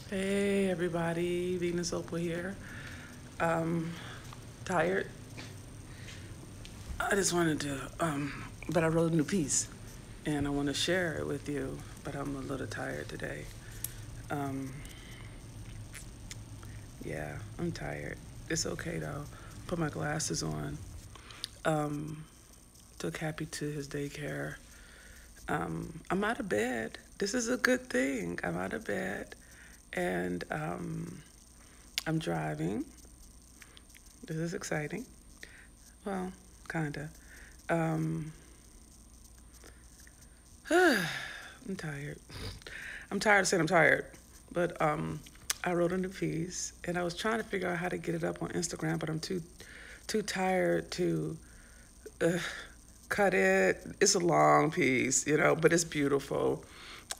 Hey everybody, Venus Opal here. Um, Tired. I just wanted to, but I wrote a new piece and I want to share it with you, but I'm a little tired today. Um, yeah, I'm tired. It's okay though. Put my glasses on. Um, Took Happy to his daycare. I'm out of bed. This is a good thing. I'm out of bed and I'm driving. This is exciting. Well, kinda. Um, I'm tired. I'm tired of saying I'm tired, but I wrote a new piece, and I was trying to figure out how to get it up on Instagram, but I'm too tired to uh, cut it. It's a long piece, but it's beautiful,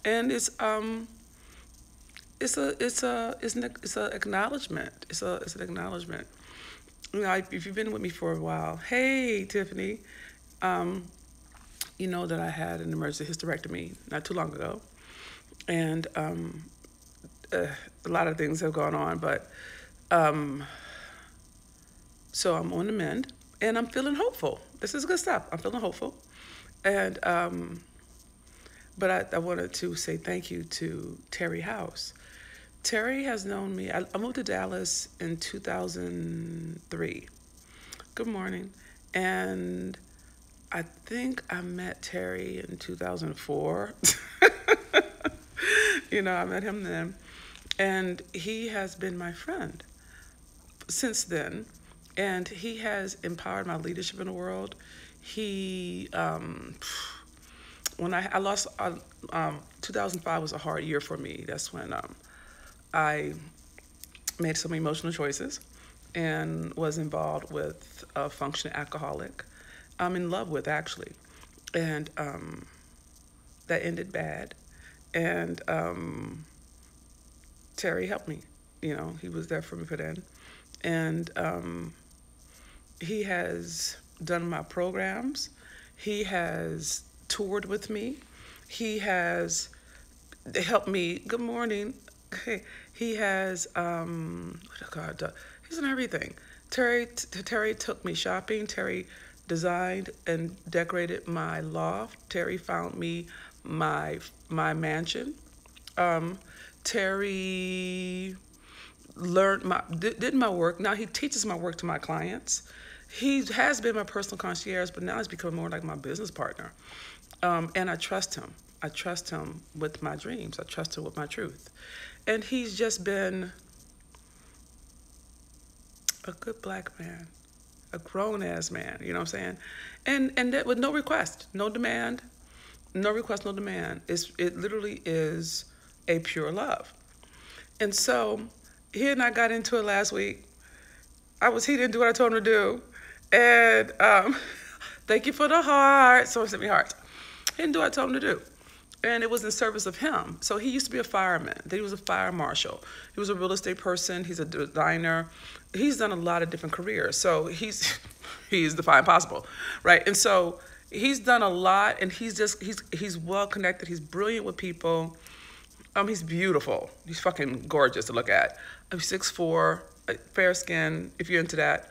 and it's an acknowledgement. It's an acknowledgement. If you've been with me for a while, hey Tiffany, um, you know that I had an emergency hysterectomy not too long ago, and uh, a lot of things have gone on, but um, so I'm on the mend, and I'm feeling hopeful. This is good stuff. I'm feeling hopeful, and but I wanted to say thank you to Terry House. Terry has known me. I moved to Dallas in 2003. Good morning, and I think I met Terry in 2004. I met him then. And he has been my friend since then. And he has empowered my leadership in the world. He, when I lost, 2005 was a hard year for me. That's when I made some emotional choices and was involved with a functioning alcoholic I'm in love with, actually. And that ended bad. And Terry helped me. He was there for me for then. And he has done my programs. He has toured with me. He has helped me. Good morning. He has, oh God, he's done everything. Terry took me shopping. Terry designed and decorated my loft. Terry found me my mansion. Um, Terry learned did my work. Now he teaches my work to my clients. He has been my personal concierge, but now he's become more like my business partner. And I trust him. I trust him with my dreams. I trust him with my truth. And he's just been a good black man, a grown ass man. You know what I'm saying? And that with no request, no demand, no request, no demand. It literally is a pure love. And so he and I got into it last week. He didn't do what I told him to do. And thank you for the heart. Someone sent me hearts. He didn't do what I told him to do. And it was in service of him. So he used to be a fireman. Then he was a fire marshal. He was a real estate person. He's a designer. He's done a lot of different careers. So he's defying possible, right? And so he's done a lot, and he's well connected. He's brilliant with people. He's beautiful. He's fucking gorgeous to look at. I'm 6'4", fair skin, if you're into that.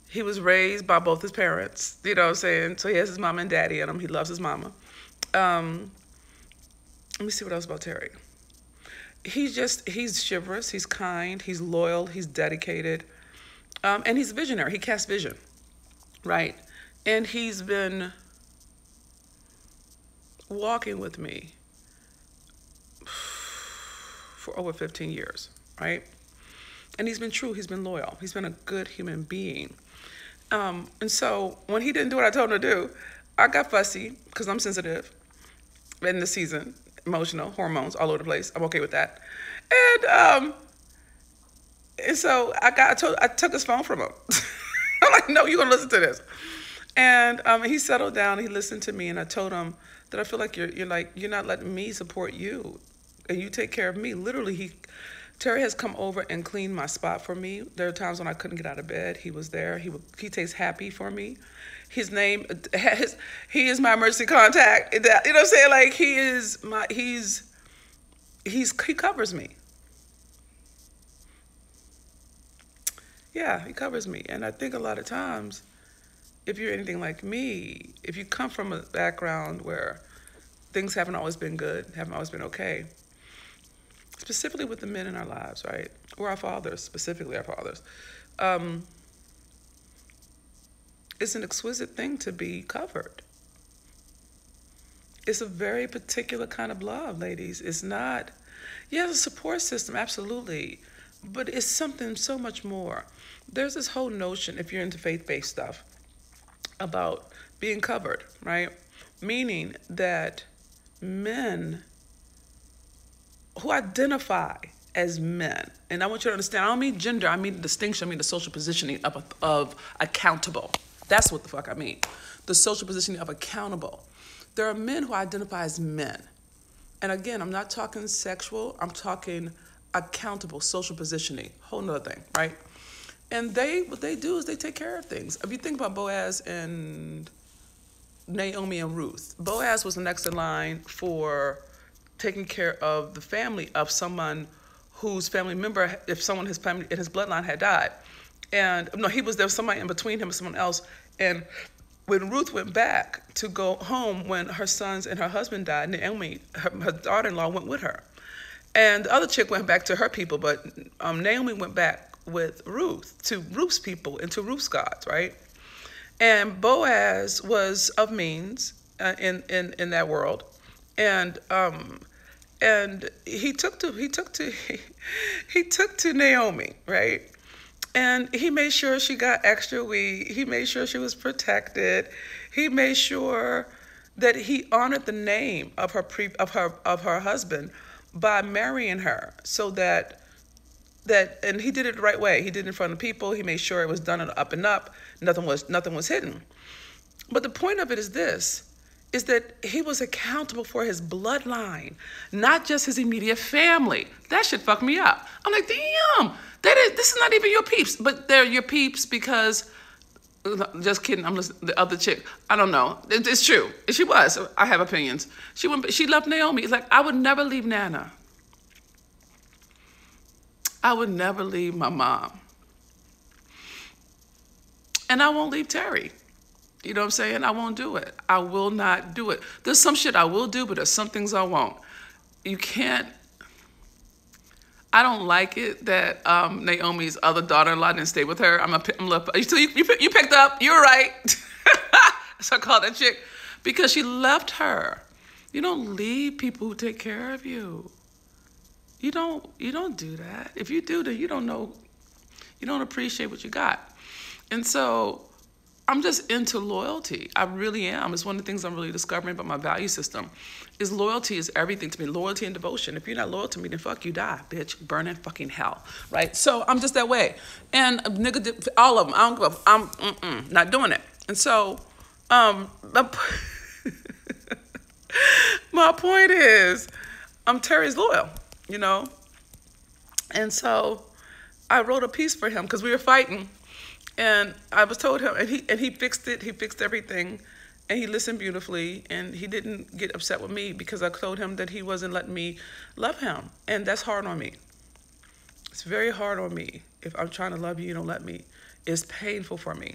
He was raised by both his parents, you know what I'm saying? So he has his mama and daddy in him. He loves his mama. Um, Let me see what else about Terry. He's chivalrous, he's kind, he's loyal, he's dedicated, and he's a visionary. He casts vision, right? And he's been walking with me for over 15 years, right? And he's been true, he's been loyal, he's been a good human being. And so when he didn't do what I told him to do, I got fussy because I'm sensitive in the season, emotional, hormones all over the place. I'm okay with that. And so I took his phone from him. I'm like, no, you're gonna listen to this. And he settled down. He listened to me, and I told him that I feel like you're not letting me support you, and you take care of me. Literally, Terry has come over and cleaned my spot for me. There are times when I couldn't get out of bed. He was there. He takes happy for me. His name, he is my emergency contact. You know what I'm saying? Like he covers me. Yeah, he covers me. And I think a lot of times, if you're anything like me, if you come from a background where things haven't always been good, haven't always been okay, specifically with the men in our lives, right? Or our fathers, specifically our fathers. Um, it's an exquisite thing to be covered. It's a very particular kind of love, ladies. It's not, yeah, it's a support system, absolutely. But it's something so much more. There's this whole notion, if you're into faith based stuff, about being covered, right? Meaning that men who identify as men, and I want you to understand, I don't mean gender, I mean the distinction, I mean the social positioning of accountable. That's what the fuck I mean. The social positioning of accountable. There are men who identify as men. And again, I'm not talking sexual, I'm talking accountable, social positioning, whole nother thing, right? And what they do is they take care of things. If you think about Boaz and Naomi and Ruth, Boaz was the next in line for taking care of the family of someone whose family member, if someone his family in his bloodline had died. And no, there was somebody in between him and someone else. And when Ruth went back to go home when her sons and her husband died, Naomi, her daughter-in-law, went with her. And the other chick went back to her people, but Naomi went back with Ruth to Ruth's people and to Ruth's gods, right? And Boaz was of means in that world, and he took to he took to Naomi, right? And he made sure she got extra weed. He made sure she was protected. He made sure that he honored the name of her husband by marrying her, so that and he did it the right way. He did it in front of people. He made sure it was done up and up. Nothing was hidden. But the point of it is this, is that he was accountable for his bloodline, not just his immediate family. That shit fucked me up. I'm like, damn, this is not even your peeps, but they're your peeps because, just kidding, I'm just the other chick. I don't know. It's true. She was. I have opinions. She left Naomi. It's like, I would never leave Nana. I would never leave my mom. And I won't leave Terry. You know what I'm saying? I won't do it. I will not do it. There's some shit I will do, but there's some things I won't. You can't. I don't like it that Naomi's other daughter-in-law didn't stay with her. You picked up. You were right. So I called that chick because she left her. You don't leave people who take care of you. You don't do that. If you do, then you don't know. You don't appreciate what you got. And so I'm just into loyalty. I really am. It's one of the things I'm really discovering about my value system. Is loyalty is everything to me. Loyalty and devotion. If you're not loyal to me, then fuck you, die, bitch. Burn in fucking hell, right? So I'm just that way. And nigga did all of them. I don't give a. I'm not doing it. And so, my point is, Terry's loyal, you know. And so, I wrote a piece for him because we were fighting. And I was told him, and he fixed it. He fixed everything, and he listened beautifully. And he didn't get upset with me because I told him that he wasn't letting me love him, and that's hard on me. It's very hard on me. If I'm trying to love you, you don't let me. It's painful for me.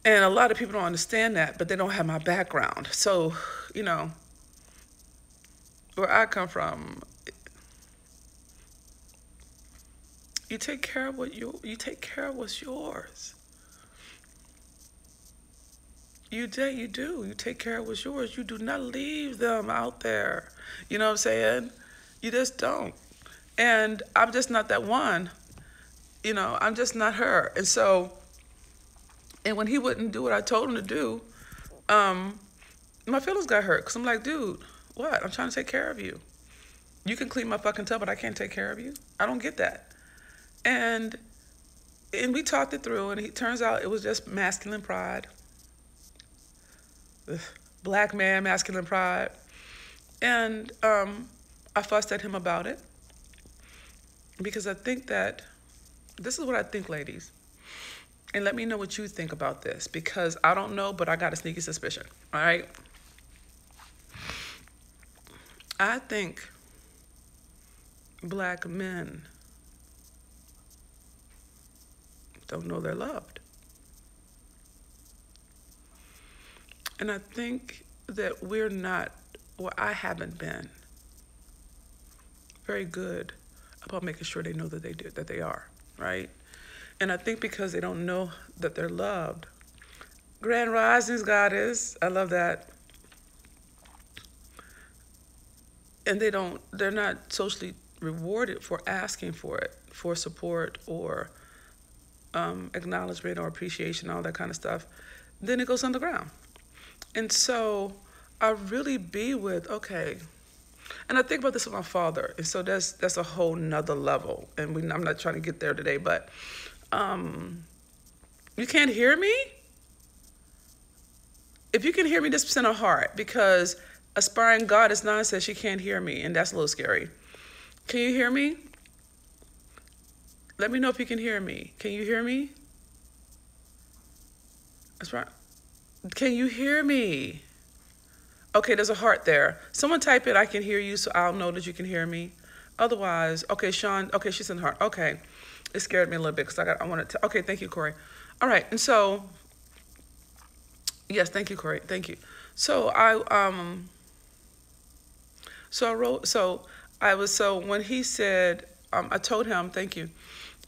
And a lot of people don't understand that, but they don't have my background. So, you know, where I come from, you take care of take care of what's yours. You do. You take care of what's yours. You do not leave them out there. You know what I'm saying? You just don't. And I'm just not that one. You know, I'm just not her. And so, and when he wouldn't do what I told him to do, my feelings got hurt. Because I'm like, dude, what? I'm trying to take care of you. You can clean my fucking tub, but I can't take care of you? I don't get that. And we talked it through, and it turns out it was just masculine pride. Black man, masculine pride. And I fussed at him about it because I think that, this is what I think, ladies. And let me know what you think about this, because I don't know, but I got a sneaky suspicion, all right? I think black men don't know they're loved. And I think that we're not, or I haven't been, very good about making sure they know that they do, that they are, right? And I think because they don't know that they're loved. Grand Risings, Goddess. I love that. And they're not socially rewarded for asking for it, for support or acknowledgement or appreciation, all that kind of stuff. Then it goes underground. And so I really be with, okay, and I think about this with my father, and so that's a whole nother level, and I'm not trying to get there today, but you can't hear me? If you can hear me, just send a heart, because Aspiring Goddess 9 says she can't hear me, and that's a little scary. Can you hear me? Let me know if you can hear me. Can you hear me? That's right. Can you hear me? Okay, there's a heart there. Someone type it, I can hear you, so I'll know that you can hear me. Otherwise, okay, Sean, okay, she's in the heart. Okay, it scared me a little bit because I wanted to, okay, thank you, Corey. All right, and so, yes, thank you, Corey, thank you. So when he said, I told him, thank you.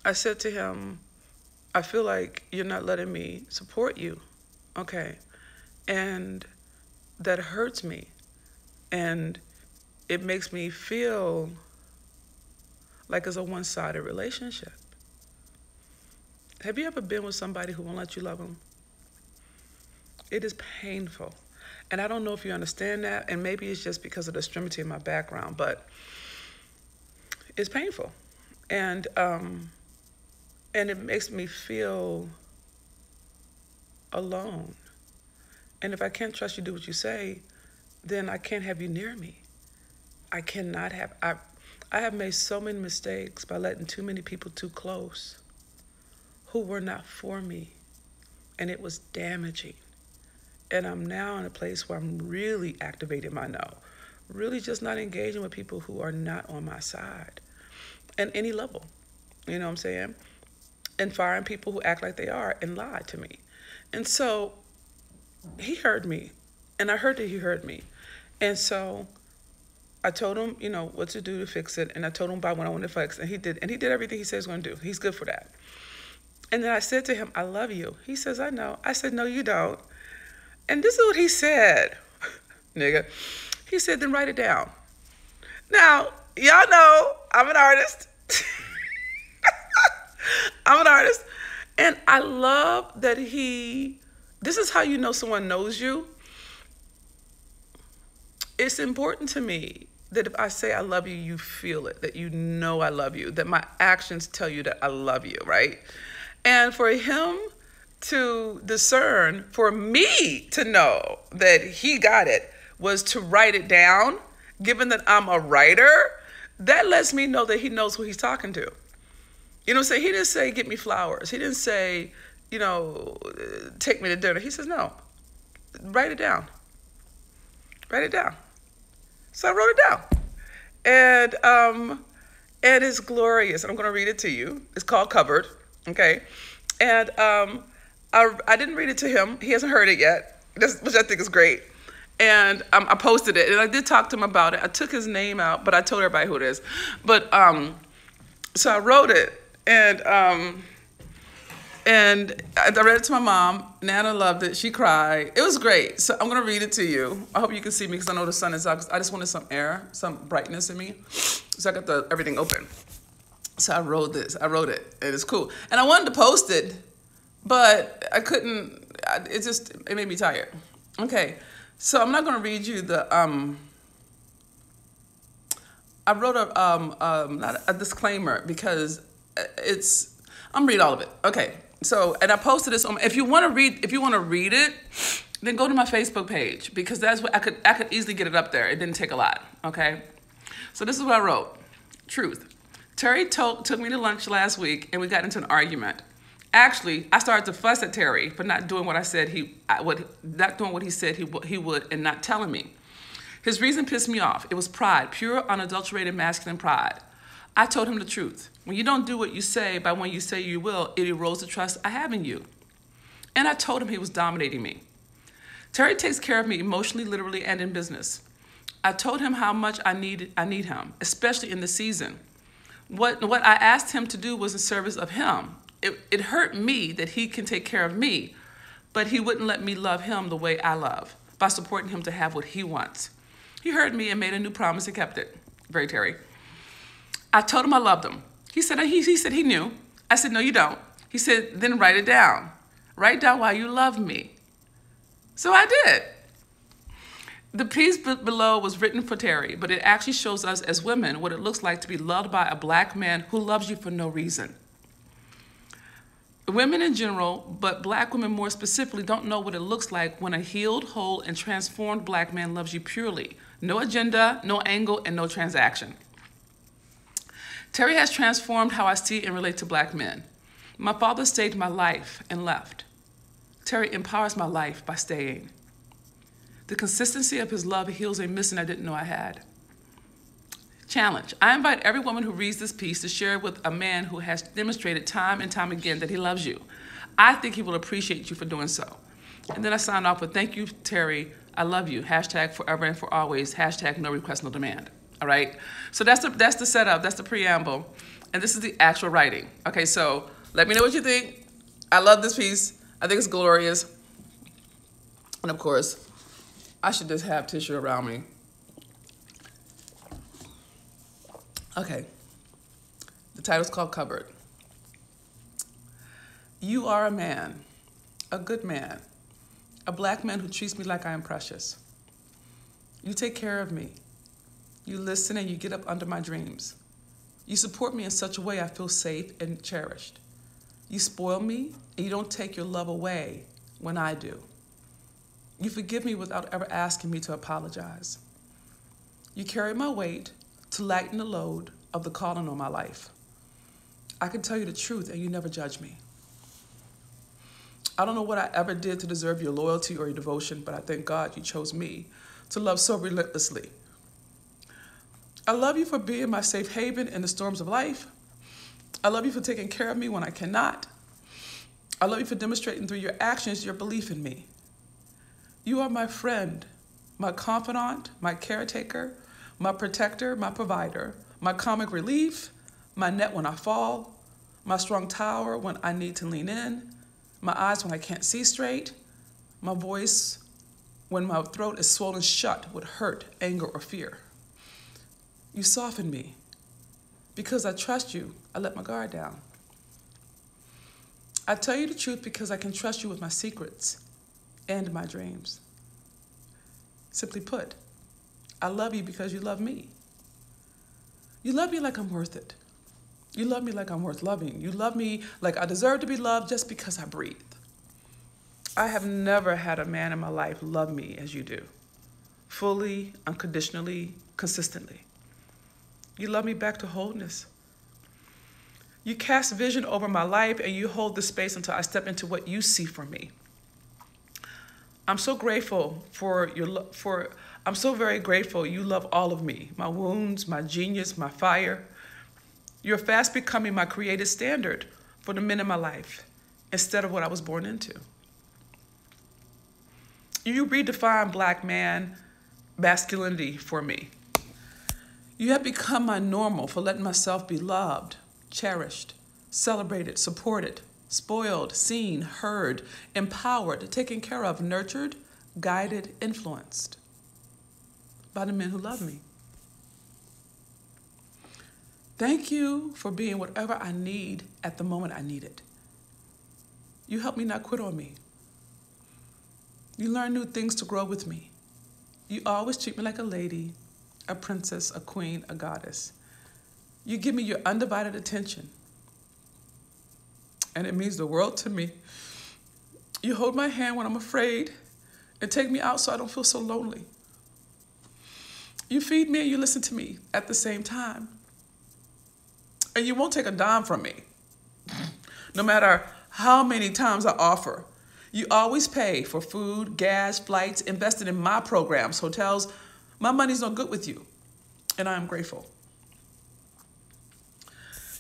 I said to him, I feel like you're not letting me support you. Okay, and that hurts me, and it makes me feel like it's a one-sided relationship. Have you ever been with somebody who won't let you love them? It is painful, and I don't know if you understand that, and maybe it's just because of the extremity of my background, but it's painful, and it makes me feel alone. And if I can't trust you do what you say, then I can't have you near me. I cannot have, I have made so many mistakes by letting too many people too close who were not for me, and it was damaging. And I'm now in a place where I'm really activating my no, really just not engaging with people who are not on my side at any level, you know what I'm saying? And firing people who act like they are and lie to me. And so he heard me, and I heard that he heard me. And so I told him, you know, what to do to fix it, and I told him about what I wanted to fix, and he did everything he said he was going to do. He's good for that. And then I said to him, I love you. He says, I know. I said, no, you don't. And this is what he said, nigga. He said, then write it down. Now, y'all know I'm an artist. I'm an artist. And I love that this is how you know someone knows you. It's important to me that if I say I love you, you feel it, that you know I love you, that my actions tell you that I love you, right? And for him to discern, for me to know that he got it, was to write it down, given that I'm a writer, that lets me know that he knows who he's talking to. You know what I'm saying? He didn't say, get me flowers. He didn't say, you know, take me to dinner. He says, no, write it down. Write it down. So I wrote it down. And it's glorious. And I'm going to read it to you. It's called Covered, okay? And I didn't read it to him. He hasn't heard it yet, which I think is great. And I posted it, and I did talk to him about it. I took his name out, but I told everybody who it is. But so I wrote it, and I read it to my mom. Nana loved it. She cried. It was great. So I'm going to read it to you. I hope you can see me because I know the sun is out. I just wanted some air, some brightness in me. So I got everything open. So I wrote this. I wrote it. And it's cool. And I wanted to post it, but I couldn't. It made me tired. Okay. So I'm not going to read you I wrote not a disclaimer because I'm read all of it. Okay. So, and I posted this on, if you want to read it, then go to my Facebook page, because that's what I could easily get it up there. It didn't take a lot. Okay. So this is what I wrote. Truth. Terry took me to lunch last week and we got into an argument. Actually, I started to fuss at Terry for not doing what I said not doing what he said he would, and not telling me. His reason pissed me off. It was pride, pure, unadulterated masculine pride. I told him the truth. When you don't do what you say by when you say you will, it erodes the trust I have in you. And I told him he was dominating me. Terry takes care of me emotionally, literally, and in business. I told him how much I need him, especially in the season. What I asked him to do was in service of him. It hurt me that he can take care of me, but he wouldn't let me love him the way I love, by supporting him to have what he wants. He heard me and made a new promise and kept it. Very Terry. I told him I loved him. He said he knew. I said, no, you don't. He said, then write it down. Write down why you love me. So I did. The piece below was written for Terry, but it actually shows us as women what it looks like to be loved by a black man who loves you for no reason. Women in general, but black women more specifically, don't know what it looks like when a healed, whole, and transformed black man loves you purely. No agenda, no angle, and no transaction. Terry has transformed how I see and relate to black men. My father saved my life and left. Terry empowers my life by staying. The consistency of his love heals a missing I didn't know I had. Challenge. I invite every woman who reads this piece to share it with a man who has demonstrated time and time again that he loves you. I think he will appreciate you for doing so. And then I sign off with, thank you, Terry. I love you. Hashtag forever and for always. Hashtag no request, no demand. All right? So that's the setup. That's the preamble. And this is the actual writing. Okay, so let me know what you think. I love this piece. I think it's glorious. And of course, I should just have tissue around me. Okay. The title's called Covered. You are a man, a good man, a black man who treats me like I am precious. You take care of me. You listen and you get up under my dreams. You support me in such a way I feel safe and cherished. You spoil me and you don't take your love away when I do. You forgive me without ever asking me to apologize. You carry my weight to lighten the load of the calling on my life. I can tell you the truth and you never judge me. I don't know what I ever did to deserve your loyalty or your devotion, but I thank God you chose me to love so relentlessly. I love you for being my safe haven in the storms of life. I love you for taking care of me when I cannot. I love you for demonstrating through your actions your belief in me. You are my friend, my confidant, my caretaker, my protector, my provider, my comic relief, my net when I fall, my strong tower when I need to lean in, my eyes when I can't see straight, my voice when my throat is swollen shut with hurt, anger, or fear. You soften me. Because I trust you, I let my guard down. I tell you the truth because I can trust you with my secrets and my dreams. Simply put, I love you because you love me. You love me like I'm worth it. You love me like I'm worth loving. You love me like I deserve to be loved just because I breathe. I have never had a man in my life love me as you do. Fully, unconditionally, consistently. You love me back to wholeness. You cast vision over my life and you hold the space until I step into what you see for me. I'm so grateful I'm so very grateful you love all of me, my wounds, my genius, my fire. You're fast becoming my created standard for the men in my life instead of what I was born into. You redefine black man masculinity for me. You have become my normal for letting myself be loved, cherished, celebrated, supported, spoiled, seen, heard, empowered, taken care of, nurtured, guided, influenced by the men who love me. Thank you for being whatever I need at the moment I need it. You help me not quit on me. You learn new things to grow with me. You always treat me like a lady, a princess, a queen, a goddess. You give me your undivided attention. And it means the world to me. You hold my hand when I'm afraid and take me out so I don't feel so lonely. You feed me and you listen to me at the same time. And you won't take a dime from me. No matter how many times I offer, you always pay for food, gas, flights, invested in my programs, hotels. My money's no good with you, and I am grateful.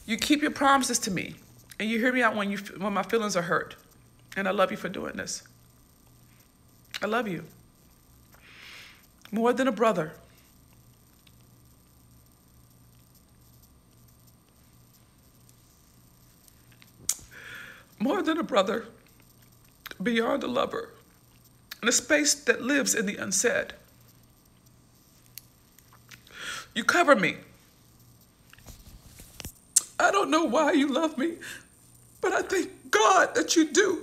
You keep your promises to me, and you hear me out when my feelings are hurt. And I love you for doing this. I love you. More than a brother. More than a brother. Beyond a lover. In a space that lives in the unsaid. You cover me. I don't know why you love me, but I thank God that you do.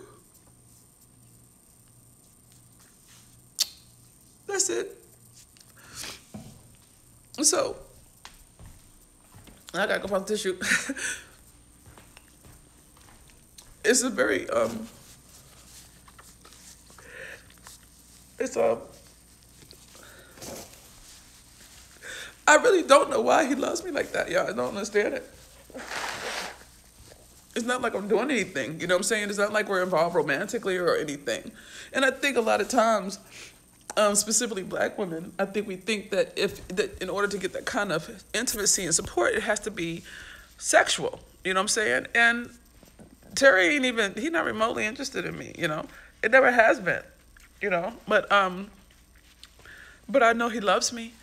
That's it. So, I gotta go find the tissue. It's a very, I really don't know why he loves me like that, y'all. I don't understand it. It's not like I'm doing anything, you know what I'm saying? It's not like we're involved romantically or anything. And I think a lot of times, specifically black women, I think we think that in order to get that kind of intimacy and support, it has to be sexual, you know what I'm saying? And Terry he's not remotely interested in me, you know? It never has been, you know? But I know he loves me.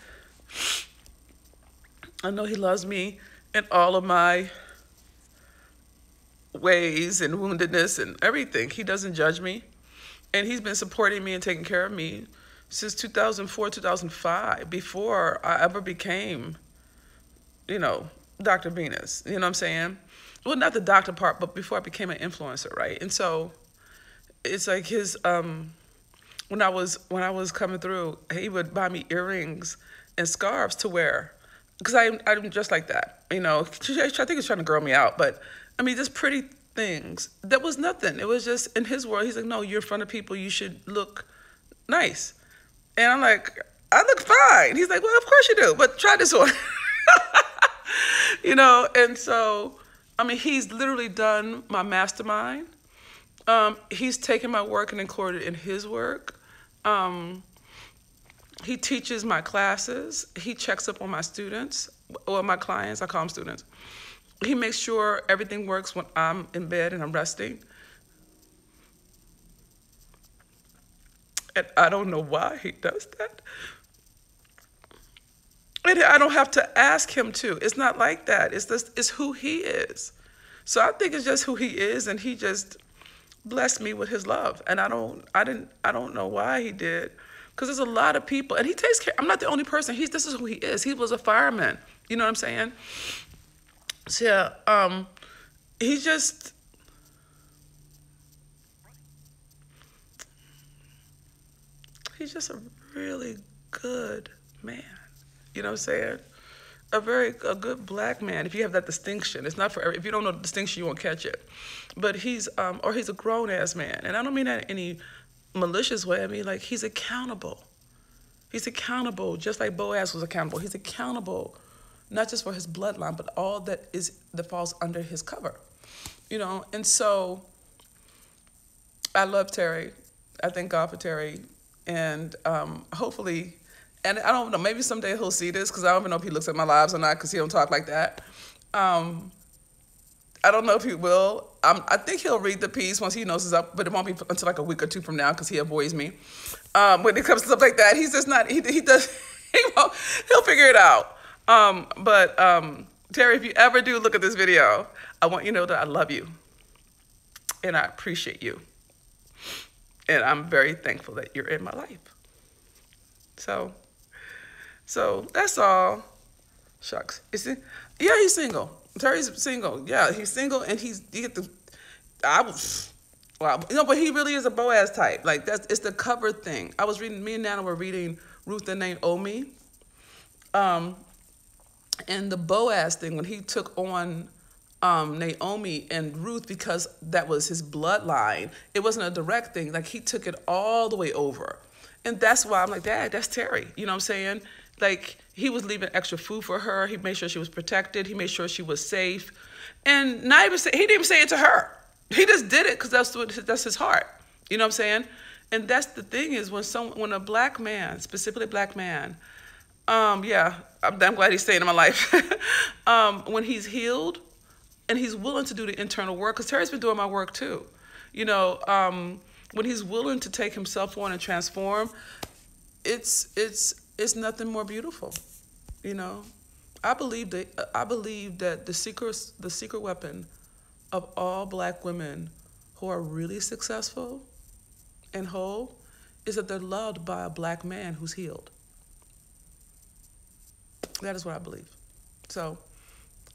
I know he loves me in all of my ways and woundedness and everything. He doesn't judge me. And he's been supporting me and taking care of me since 2004, 2005, before I ever became, you know, Dr. Venus. You know what I'm saying? Well, not the doctor part, but before I became an influencer, right? And so it's like his, when I was coming through, he would buy me earrings and scarves to wear. Because I'm just like that, you know. I think he's trying to girl me out, but I mean, just pretty things. That was nothing. It was just, in his world, he's like, no, you're in front of people, you should look nice. And I'm like, I look fine. He's like, well, of course you do, but try this one. You know, and so, I mean, he's literally done my mastermind. He's taken my work and included it in his work. He teaches my classes. He checks up on my students, or my clients. I call them students. He makes sure everything works when I'm in bed and I'm resting. And I don't know why he does that. And I don't have to ask him to. It's not like that. It's who he is. So I think it's just who he is, and he just blessed me with his love. And I don't know why he did. Because there's a lot of people, and he takes care. I'm not the only person. This is who he is. He was a fireman. You know what I'm saying? So yeah, he's just a really good man. You know what I'm saying? A good black man. If you have that distinction, it's not for if you don't know the distinction, you won't catch it. But he's a grown ass man, and I don't mean that in any malicious way. I mean, like, he's accountable. He's accountable, just like Boaz was accountable. He's accountable, not just for his bloodline, but all that falls under his cover, you know. And so, I love Terry. I thank God for Terry, and hopefully, and I don't know, maybe someday he'll see this, because I don't even know if he looks at my lives or not, because he don't talk like that. I don't know if he will. I think he'll read the piece once he knows it's up, but it won't be until like a week or two from now, because he avoids me. When it comes to stuff like that, he's just not, he does, he'll figure it out. But Terry, if you ever do look at this video, I want you to know that I love you, and I appreciate you, and I'm very thankful that you're in my life. So that's all. Shucks. Yeah, he's single. Terry's single. Yeah, he's single, and wow. You know, but he really is a Boaz type. Like, it's the cover thing. Me and Nana were reading Ruth and Naomi. And the Boaz thing, when he took on Naomi and Ruth, because that was his bloodline, it wasn't a direct thing. Like, he took it all the way over. And that's why I'm like, Dad, that's Terry. You know what I'm saying? Like, he was leaving extra food for her. He made sure she was protected. He made sure she was safe. And he didn't even say it to her. He just did it because that's his heart. You know what I'm saying? And that's the thing is, when a black man, specifically a black man, I'm glad he's staying in my life. When he's healed, and he's willing to do the internal work, because Terry's been doing my work too. When he's willing to take himself on and transform, it's nothing more beautiful. You know, I believe that the secret weapon of all black women who are really successful and whole is that they're loved by a black man who's healed. That is what I believe. So,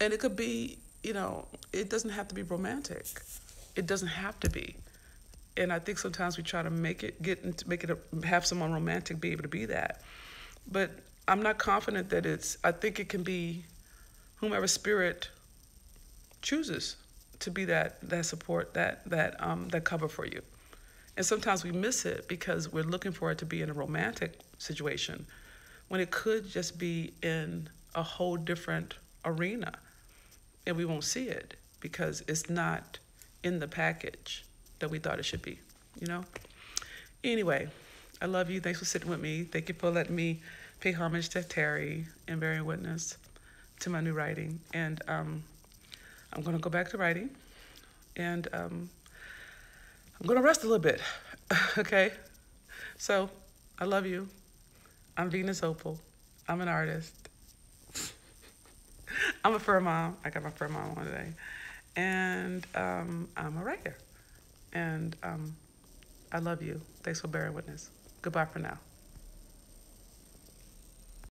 and it could be, it doesn't have to be romantic. It doesn't have to be. And I think sometimes we try to have someone romantic be able to be that. But I'm not confident that I think it can be whomever spirit chooses to be that support, that cover for you. And sometimes we miss it because we're looking for it to be in a romantic situation when it could just be in a whole different arena, and we won't see it because it's not in the package that we thought it should be, you know? Anyway, I love you. Thanks for sitting with me. Thank you for letting me pay homage to Terry and bearing witness to my new writing. And I'm going to go back to writing, and I'm going to rest a little bit, okay? So I love you. I'm Venus Opal. I'm an artist. I'm a fur mom. I got my fur mom on today. And I'm a writer. And I love you. Thanks for bearing witness. Goodbye for now.